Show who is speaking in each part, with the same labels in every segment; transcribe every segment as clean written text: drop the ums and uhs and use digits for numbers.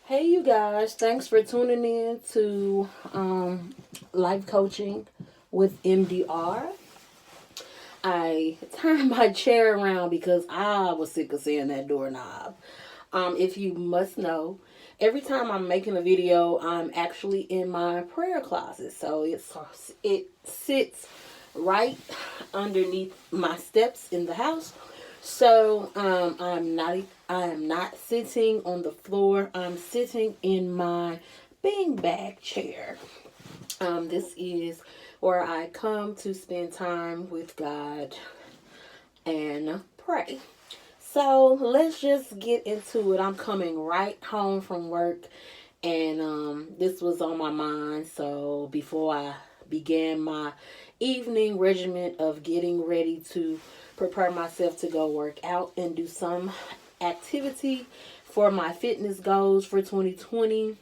Speaker 1: Hey, you guys, thanks for tuning in to life coaching with MDR. I turned my chair around because I was sick of seeing that doorknob. If you must know, every time I'm making a video, I'm actually in my prayer closet. So it sits right underneath my steps in the house. So I am not sitting on the floor. I'm sitting in my beanbag chair. This is where I come to spend time with God and pray. So let's just get into it. I'm coming right home from work, and this was on my mind. So before I began my evening regimen of getting ready to prepare myself to go work out and do some activity for my fitness goals for 2020,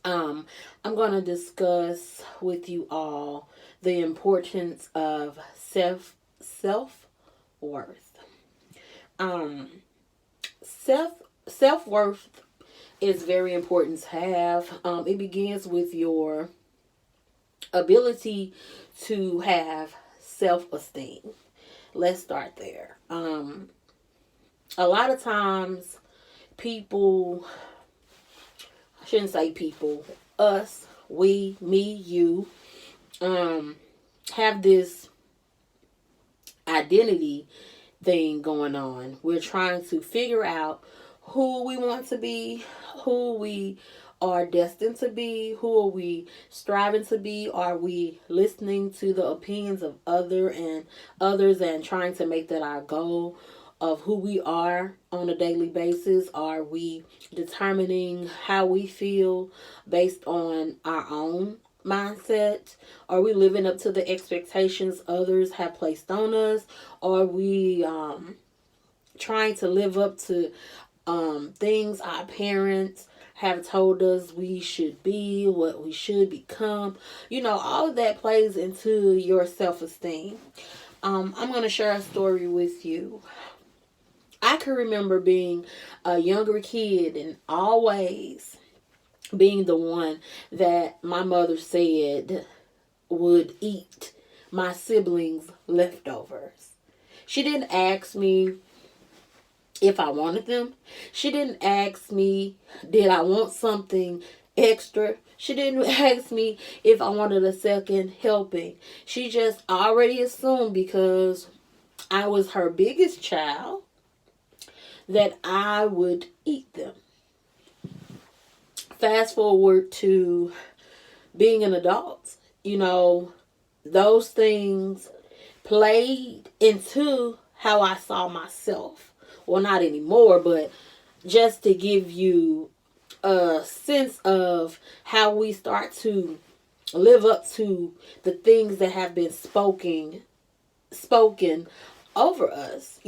Speaker 1: I'm going to discuss with you all the importance of self worth. Um, self self worth is very important to have. It begins with your ability to have self esteem. Let's start there. A lot of times, people, I shouldn't say people, us, we, me, you, um, have this identity thing going on. We're trying to figure out who we want to be, who we are destined to be, who are we striving to be. Are we listening to the opinions of others and trying to make that our goal of who we are on a daily basis? Are we determining how we feel based on our own mindset? Are we living up to the expectations others have placed on us? Are we trying to live up to things our parents have told us we should be, what we should become? All of that plays into your self esteem. I'm going to share a story with you. I can remember being a younger kid and always being the one that my mother said would eat my siblings' leftovers. She didn't ask me if I wanted them. She didn't ask me, did I want something extra? She didn't ask me if I wanted a second helping. She just already assumed, because I was her biggest child, that I would eat them. Fast forward to being an adult, those things played into how I saw myself. Well, not anymore, but just to give you a sense of how we start to live up to the things that have been spoken over us.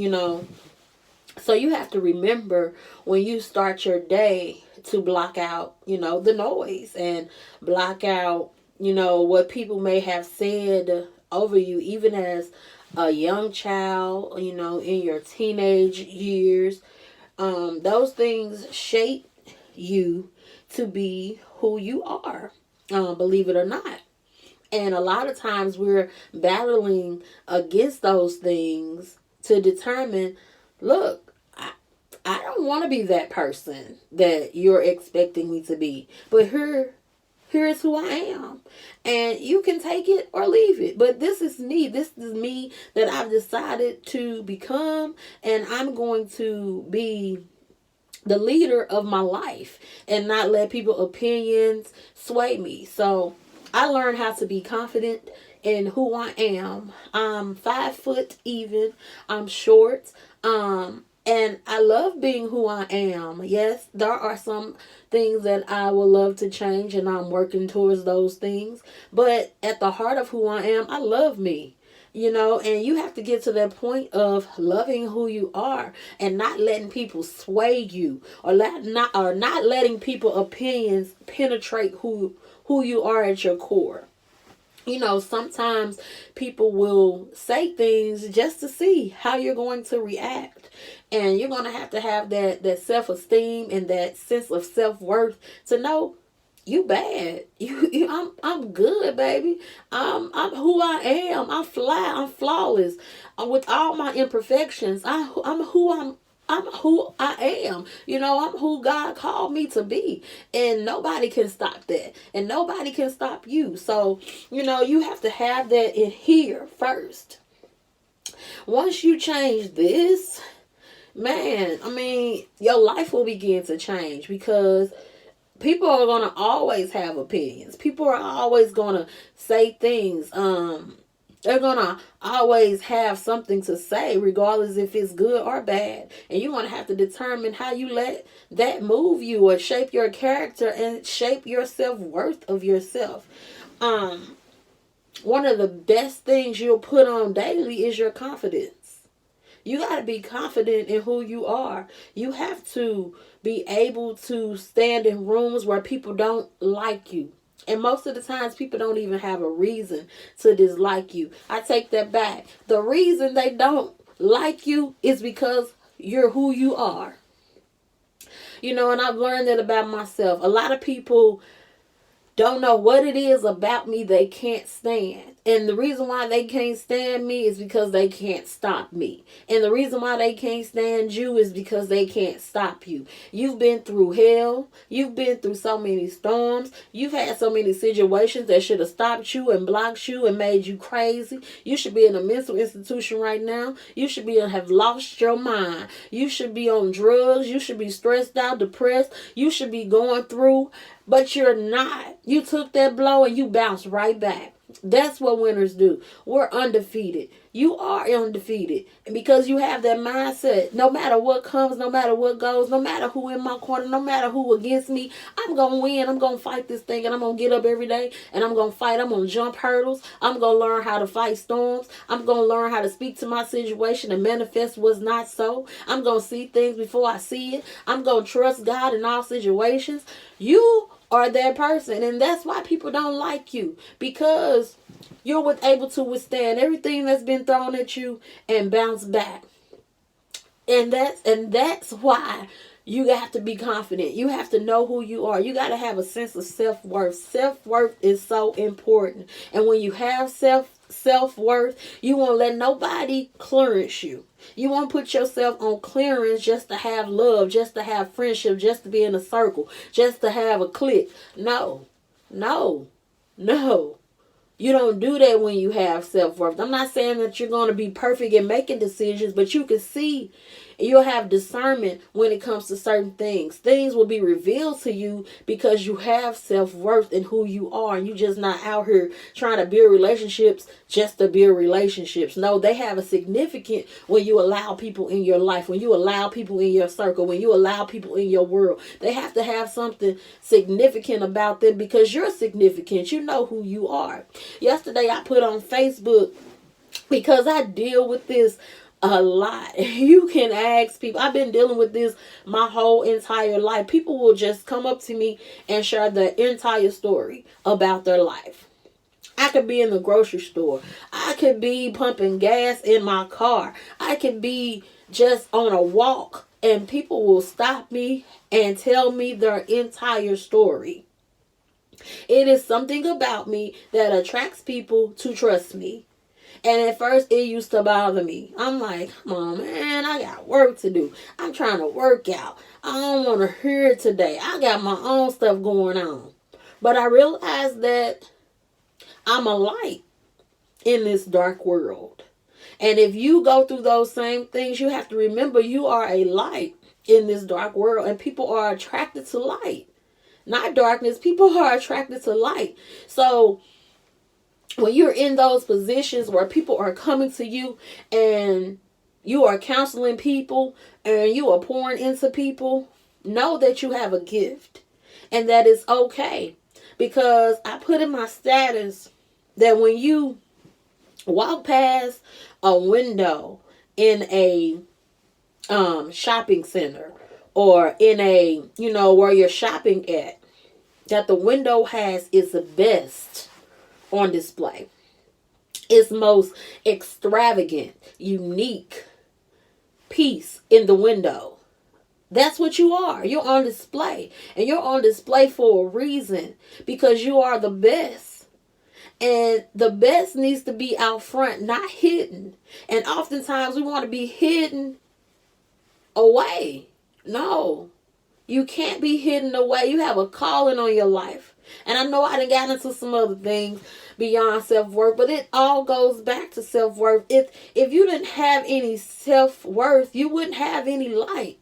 Speaker 1: So you have to remember, when you start your day, to block out, the noise, and block out, what people may have said over you, even as a young child, in your teenage years. Those things shape you to be who you are, believe it or not. And a lot of times we're battling against those things to determine, look, I don't want to be that person that you're expecting me to be. But here's who I am. And you can take it or leave it. But this is me. This is me that I've decided to become. And I'm going to be the leader of my life and not let people's opinions sway me. So I learned how to be confident in who I am. I'm 5 foot even. I'm short. And I love being who I am. Yes, there are some things that I would love to change, and I'm working towards those things. But at the heart of who I am, I love me. And you have to get to that point of loving who you are and not letting people sway you, or not letting people opinions penetrate who you are at your core. Sometimes people will say things just to see how you're going to react. And you're going to have that self-esteem and that sense of self-worth to know you bad. I'm good, baby. I'm who I am. I'm fly. I'm flawless. With all my imperfections, I'm who I am. I'm who God called me to be. And nobody can stop that. And nobody can stop you. So, you have to have that in here first. Once you change this, man, your life will begin to change, because people are going to always have opinions. People are always going to say things. They're going to always have something to say, regardless if it's good or bad. And you're going to have to determine how you let that move you or shape your character and shape your self-worth of yourself. One of the best things you'll put on daily is your confidence. You got to be confident in who you are. You have to be able to stand in rooms where people don't like you. And most of the times, people don't even have a reason to dislike you. I take that back. The reason they don't like you is because you're who you are. And I've learned that about myself. A lot of people don't know what it is about me they can't stand. And the reason why they can't stand me is because they can't stop me. And the reason why they can't stand you is because they can't stop you. You've been through hell. You've been through so many storms. You've had so many situations that should have stopped you and blocked you and made you crazy. You should be in a mental institution right now. You should have lost your mind. You should be on drugs. You should be stressed out, depressed. You should be going through, but you're not. You took that blow and you bounced right back. That's what winners do. We're undefeated. You are undefeated. And because you have that mindset, no matter what comes, no matter what goes, no matter who in my corner, no matter who against me, I'm going to win. I'm going to fight this thing, and I'm going to get up every day and I'm going to fight. I'm going to jump hurdles. I'm going to learn how to fight storms. I'm going to learn how to speak to my situation and manifest what's not so. I'm going to see things before I see it. I'm going to trust God in all situations. You are that person, and that's why people don't like you, because you're able to withstand everything that's been thrown at you and bounce back. And that's why you have to be confident. You have to know who you are. You got to have a sense of self-worth. Self-worth is so important. And when you have self-worth, you won't let nobody clearance you. You won't put yourself on clearance just to have love, just to have friendship, just to be in a circle, just to have a clique. No. You don't do that when you have self-worth. I'm not saying that you're going to be perfect in making decisions, but you can see, you'll have discernment when it comes to certain things. Things will be revealed to you because you have self-worth in who you are. And you're just not out here trying to build relationships just to build relationships. No, they have a significance when you allow people in your life, when you allow people in your circle, when you allow people in your world. They have to have something significant about them because you're significant. You know who you are. Yesterday I put on Facebook, because I deal with this a lot. You can ask people. I've been dealing with this my whole entire life. People will just come up to me and share the entire story about their life. I could be in the grocery store. I could be pumping gas in my car. I could be just on a walk, and people will stop me and tell me their entire story. It is something about me that attracts people to trust me. And at first it used to bother me. I'm like, come on, man, I got work to do. I'm trying to work out. I don't want to hear it today. I got my own stuff going on. But I realized that I'm a light in this dark world. And if you go through those same things, you have to remember you are a light in this dark world. And people are attracted to light. Not darkness. People are attracted to light. So when you're in those positions where people are coming to you and you are counseling people and you are pouring into people, know that you have a gift and that it's okay. Because I put in my status that when you walk past a window in a shopping center or in a, where you're shopping at, that the window has its best on display. Its most extravagant, unique piece in the window. That's what you are. You're on display. And you're on display for a reason, because you are the best. And the best needs to be out front, not hidden. And oftentimes we want to be hidden away. No, you can't be hidden away. You have a calling on your life. And I know I done got into some other things beyond self-worth, but it all goes back to self-worth. If you didn't have any self-worth, you wouldn't have any light.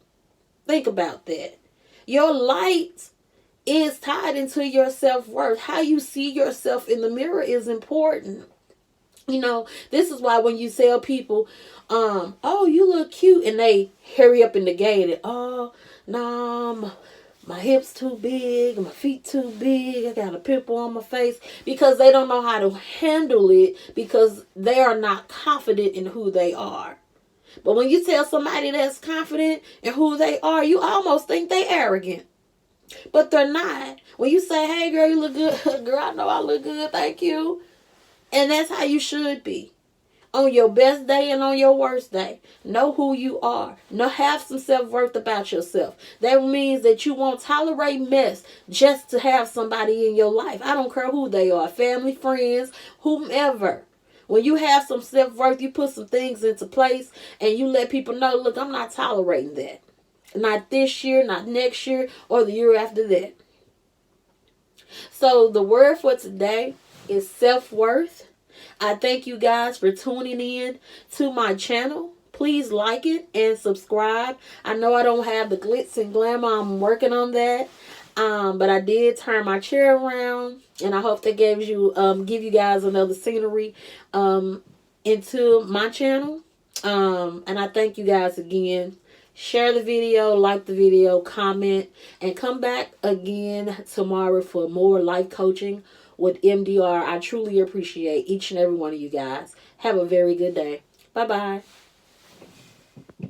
Speaker 1: Think about that. Your light is tied into your self-worth. How you see yourself in the mirror is important. You know, this is why when you tell people, oh, you look cute, and they hurry up and negate it. Oh, no, my hips too big, my feet too big, I got a pimple on my face, because they don't know how to handle it, because they are not confident in who they are. But when you tell somebody that's confident in who they are, you almost think they arrogant. But they're not. When you say, hey, girl, you look good. Girl, I know I look good. Thank you. And that's how you should be. On your best day and on your worst day. Know who you are. Have some self-worth about yourself. That means that you won't tolerate mess just to have somebody in your life. I don't care who they are. Family, friends, whomever. When you have some self-worth, you put some things into place and you let people know, look, I'm not tolerating that. Not this year, not next year, or the year after that. So the word for today is self-worth. I thank you guys for tuning in to my channel. Please like it and subscribe. I know I don't have the glitz and glamour. I'm working on that. But I did turn my chair around, and I hope that give you guys another scenery into my channel. And I thank you guys again. Share the video, like the video, comment, and come back again tomorrow for more life coaching with MDR. I truly appreciate each and every one of you guys. Have a very good day. Bye-bye.